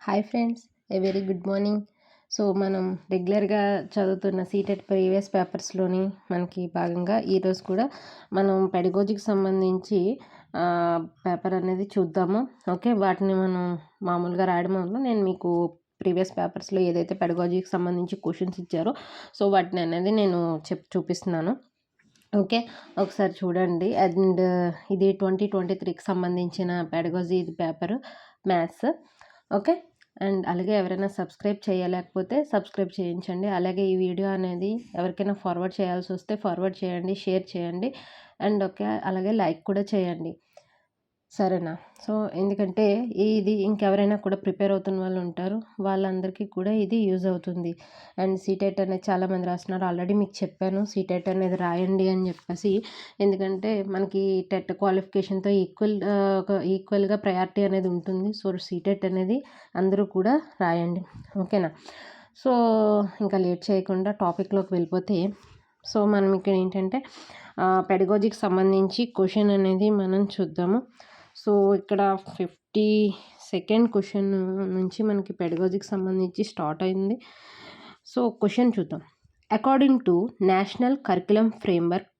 Hi friends, a very good morning. So మనం రెగ్యులర్గా చదువుతున్న సీటెట్ ప్రీవియస్ పేపర్స్లోని మనకి భాగంగా ఈరోజు కూడా మనం పెడగోజీకి సంబంధించి పేపర్ అనేది చూద్దాము. ఓకే, వాటిని మనం మామూలుగా రాయడం వల్ల నేను మీకు ప్రీవియస్ పేపర్స్లో ఏదైతే పెడగోజీకి సంబంధించి క్వశ్చన్స్ ఇచ్చారో సో వాటిని అనేది నేను చూపిస్తున్నాను. ఓకే, ఒకసారి చూడండి. అండ్ ఇది 2023కి సంబంధించిన పెడగోజీ ఇది పేపర్ మ్యాథ్స్. ఓకే, అండ్ అలాగే ఎవరైనా సబ్స్క్రైబ్ చేయలేకపోతే సబ్స్క్రైబ్ చేయించండి. అలాగే ఈ వీడియో అనేది ఎవరికైనా ఫార్వర్డ్ చేయాల్సి వస్తే ఫార్వర్డ్ చేయండి, షేర్ చేయండి, అండ్ ఓకే అలాగే లైక్ కూడా చేయండి, సరేనా? సో ఎందుకంటే ఇది ఇంకెవరైనా కూడా ప్రిపేర్ అవుతున్న వాళ్ళు ఉంటారు, వాళ్ళందరికీ కూడా ఇది యూజ్ అవుతుంది. అండ్ సీటెట్ అనేది చాలామంది రాస్తున్నారు. ఆల్రెడీ మీకు చెప్పాను సీటెట్ అనేది రాయండి అని చెప్పేసి, ఎందుకంటే మనకి టెట్ క్వాలిఫికేషన్తో ఈక్వల్గా ప్రయారిటీ అనేది ఉంటుంది. సో సీటెట్ అనేది అందరూ కూడా రాయండి, ఓకేనా? సో ఇంకా లేట్ చేయకుండా టాపిక్లోకి వెళ్ళిపోతే, సో మనం ఇక్కడ ఏంటంటే పెడగోజీకి సంబంధించి క్వశ్చన్ అనేది మనం చూద్దాము. సో ఇక్కడ 52nd క్వశ్చన్ నుంచి మనకి పెడగోజీకి సంబంధించి స్టార్ట్ అయింది. సో క్వశ్చన్ చూద్దాం. According to national curriculum framework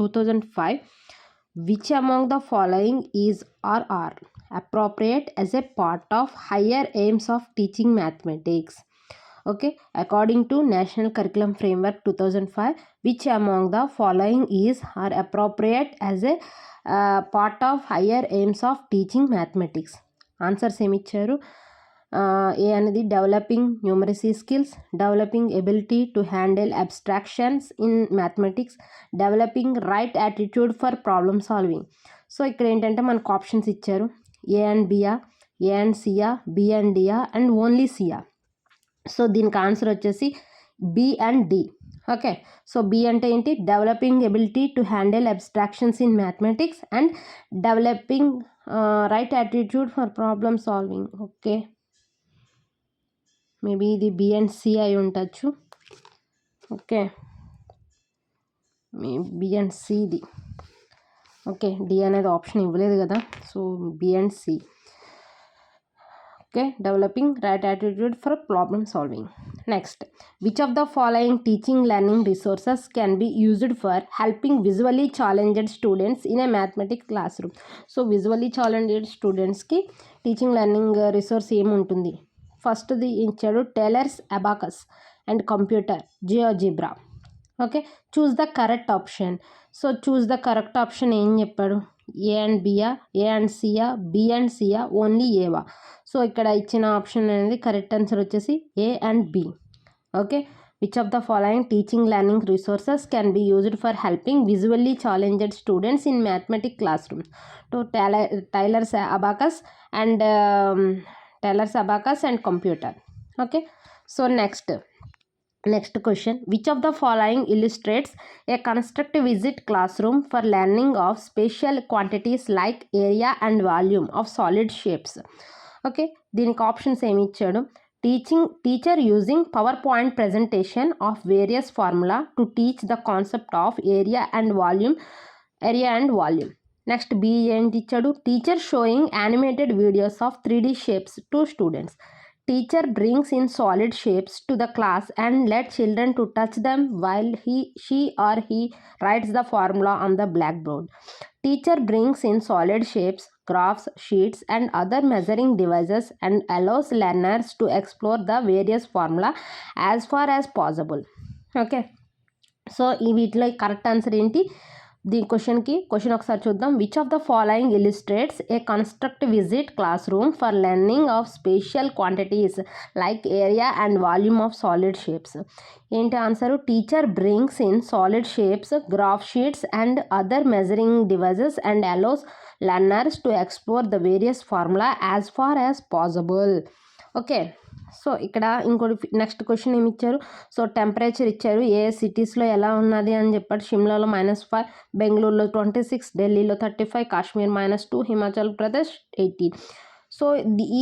2005, which among the following is or are appropriate as a part of higher aims of teaching mathematics? Okay, according to National Curriculum Framework 2005, which among the following is or appropriate as a part of higher aims of teaching mathematics? Answers ఏమి ఇచ్చారు? A అనేది developing numeracy skills, developing ability to handle abstractions in mathematics, developing right attitude for problem solving. So ఇక్కడ ఏంటంటే మనకు options ఇచ్చారు. A and బియా, A and సియా, B and డియా, అండ్ ఓన్లీ సియా. సో దీనికి ఆన్సర్ వచ్చేసి B and D. Okay, so B అంటే ఏంటి? Developing ability to handle abstractions in mathematics and developing right attitude for problem solving. Okay, maybe ఇది B and C అయి ఉండొచ్చు. Okay, B and సిది. Okay, D అనేది option ఇవ్వలేదు కదా, so B and C. Okay, developing right attitude for problem solving. Next, which of the following teaching learning resources can be used for helping visually challenged students in a mathematics classroom? So visually challenged students ki teaching learning resource em untundi? First ది ఇచ్చాడు Taylor's abacus and computer GeoGebra. Okay, choose the correct option. So choose the correct option ఏం చెప్పాడు? A and బియా, A and సియా, B and సియా, only ఏవా? So ఇక్కడ ఇచ్చిన ఆప్షన్ అనేది కరెక్ట్ ఆన్సర్ వచ్చేసి A and B. Okay, which of the following teaching learning resources can be used for helping visually challenged students in mathematics class room? To Taylor's abacus and computer. Okay, so next question, which of the following illustrates a constructive visit classroom for learning of spatial quantities like area and volume of solid shapes? Okay, దీనికి options ఏమి ఇచ్చాడు? Teacher using PowerPoint presentation of various formula to teach the concept of area and volume. Next B ఏంటి ఇచ్చాడు? Teacher showing animated videos of 3D shapes to students. Teacher brings in solid shapes to the class and let children to touch them while she or he writes the formula on the blackboard. Teacher brings in solid shapes, graphs, sheets, and other measuring devices and allows learners to explore the various formula as far as possible. Okay, so ఈ వీటిలో correct answer ఏంటి? దీని question ఒకసారి చూద్దాం. Which of the following illustrates a constructivist class room for learning of spatial quantities like area and volume of solid shapes? ఏంటి answer? Teacher brings in solid shapes, graph sheets and other measuring devices and allows learners to explore the various formula as far as possible. Okay, so ఇక్కడ ఇంకోటి next question ఏమి ఇచ్చారు? So temperature ఇచ్చారు, ఏ సిటీస్లో ఎలా ఉన్నది అని చెప్పాడు. షిమ్లాలో -5, బెంగళూరులో 26, ఢిల్లీలో 35, కాశ్మీర్ -2, హిమాచల్ ప్రదేశ్ 18. సో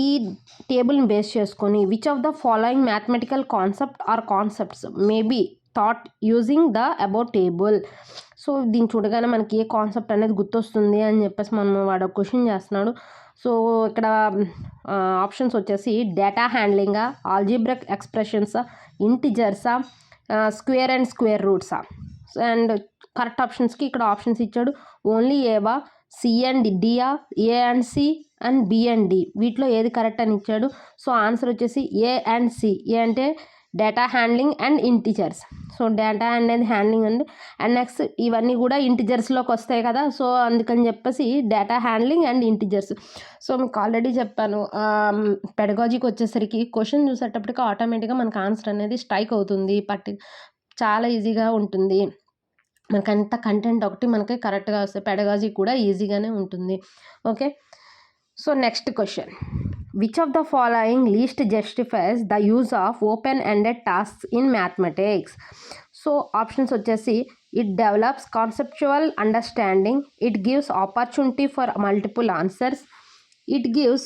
ఈ టేబుల్ని బేస్ చేసుకొని which of the following mathematical concepts may be thought using the about table? So దీన్ని చూడగానే మనకి ఏ కాన్సెప్ట్ అనేది గుర్తొస్తుంది అని చెప్పేసి వాడు క్వశ్చన్ చేస్తున్నాడు. సో ఇక్కడ ఆప్షన్స్ వచ్చేసి డేటా హ్యాండ్లింగా, ఆల్జీబ్రిక్ ఎక్స్ప్రెషన్సా, ఇంటిజర్సా, స్క్వేర్ అండ్ స్క్వేర్ రూట్సా. అండ్ కరెక్ట్ ఆప్షన్స్కి ఇక్కడ ఆప్షన్స్ ఇచ్చాడు. ఓన్లీ ఏవా, సి అండ్ డియా, A and C and B and D, వీటిలో ఏది కరెక్ట్ అని ఇచ్చాడు. సో ఆన్సర్ వచ్చేసి ఏ అండ్ సి. ఏ అంటే data handling and integers. So data అనేది హ్యాండ్లింగ్ అండ్ నెక్స్ట్ ఇవన్నీ కూడా ఇంటిజర్స్లోకి వస్తాయి కదా, సో అందుకని చెప్పేసి data handling and integers. So మీకు ఆల్రెడీ చెప్పాను, పెడగాజీకి వచ్చేసరికి క్వశ్చన్ చూసేటప్పటికి ఆటోమేటిక్గా మనకు ఆన్సర్ అనేది స్ట్రైక్ అవుతుంది, చాలా ఈజీగా ఉంటుంది. మనకంత కంటెంట్ ఒకటి మనకి కరెక్ట్గా వస్తాయి. పెడగాజీ కూడా ఈజీగానే ఉంటుంది. Okay, so next question, which of the following least justifies the use of open ended tasks in mathematics. So options వచ్చేసి it develops conceptual understanding, it gives opportunity for multiple answers, it gives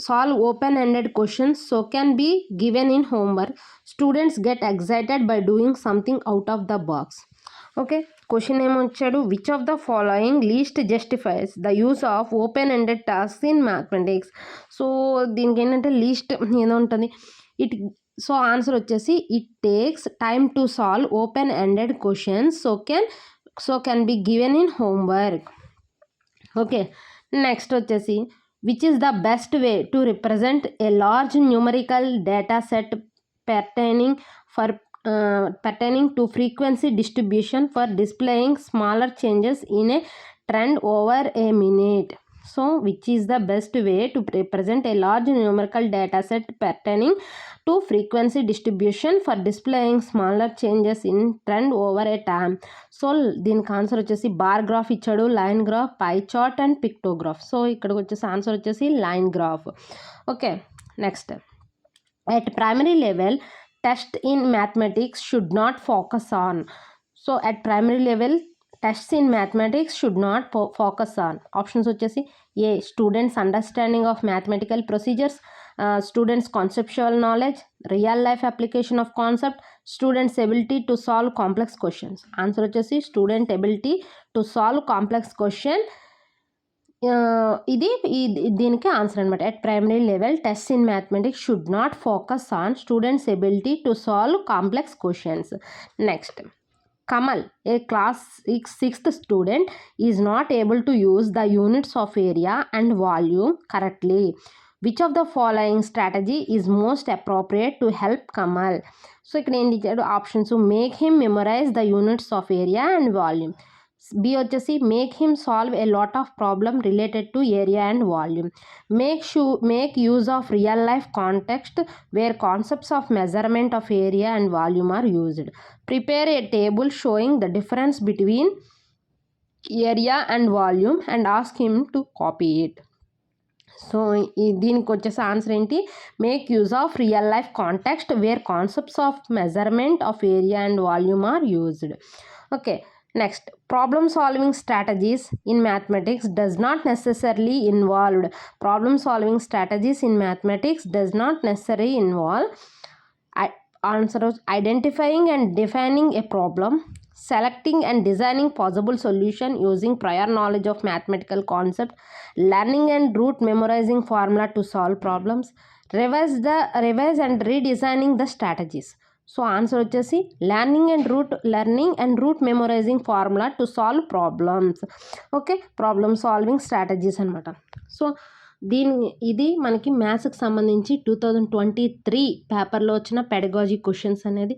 solve open-ended questions so can be given in homework, students get excited by doing something out of the box. Okay, question ఏమొచ్చాడు, which of the following least justifies the use of open ended task in mathematics. So దీనికి ఏంటంటే least ఏదో ఉంటుంది. So answer వచ్చేసి it takes time to solve open ended questions so can be given in homework. Okay, next వచ్చేసి which is the best way to represent a large numerical data set pertaining to frequency distribution for displaying smaller changes in a trend over a minute. So which is the best way to represent a large numerical data set pertaining to frequency distribution for displaying smaller changes in trend over a time. So దీనికి answer వచ్చేసి bar graph ఇచ్చాడు, line graph, pie chart and pictograph. So ఇక్కడికి వచ్చేసి answer వచ్చేసి line graph. Okay, next, at primary level test in mathematics should not focus on. So at primary level tests in mathematics should not focus on. Options వచ్చేసి ఏ students understanding of mathematical procedures, students conceptual knowledge, real life application of concept, students ability to solve complex questions. Answer వచ్చేసి student ability to solve complex question. ఇది దీనికి answer అనమాట. At primary level test in mathematics should not focus on students ability to solve complex questions. Next, Kamal, a class 6th student, is not able to use the units of area and volume correctly. Which of the following strategy is most appropriate to help Kamal? So ఇక్కడ ఏంటి ఇచ్చాడు options, make him memorize the units of area and volume. B వచ్చేసి make him solve a lot of problem related to area and volume. Make use of real life context where concepts of measurement of area and volume are used. Prepare a table showing the difference between area and volume and ask him to copy it. So దీనికి వచ్చేసి answer ఏంటి, make use of real life context where concepts of measurement of area and volume are used. Okay, next, problem solving strategies in mathematics does not necessarily involve. Problem solving strategies in mathematics does not necessarily involve answer identifying and defining a problem, selecting and designing possible solution using prior knowledge of mathematical concept, learning and rote memorizing formula to solve problems, revise and redesigning the strategies. So answer వచ్చేసి learning and rote memorizing formula to solve problems. Okay, problem solving strategies అనమాట. So ఇది మనకి మ్యాథ్స్కి సంబంధించి 2023 పేపర్లో వచ్చిన pedagogy questions అనేది.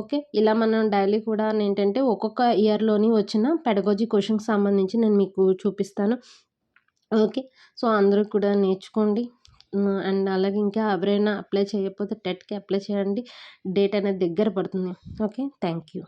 Okay, ఇలా మనం డైలీ కూడా ఏంటంటే ఒక్కొక్క ఇయర్లోని వచ్చిన పెడగాజీ క్వశ్చన్కి సంబంధించి నేను మీకు చూపిస్తాను. ఓకే, సో అందరూ కూడా నేర్చుకోండి. అండ్ అలాగే ఇంకా ఎవరైనా అప్లై చేయకపోతే టెట్కి అప్లై చేయండి, డేట్ అనేది దగ్గర పడుతుంది. Okay, thank you.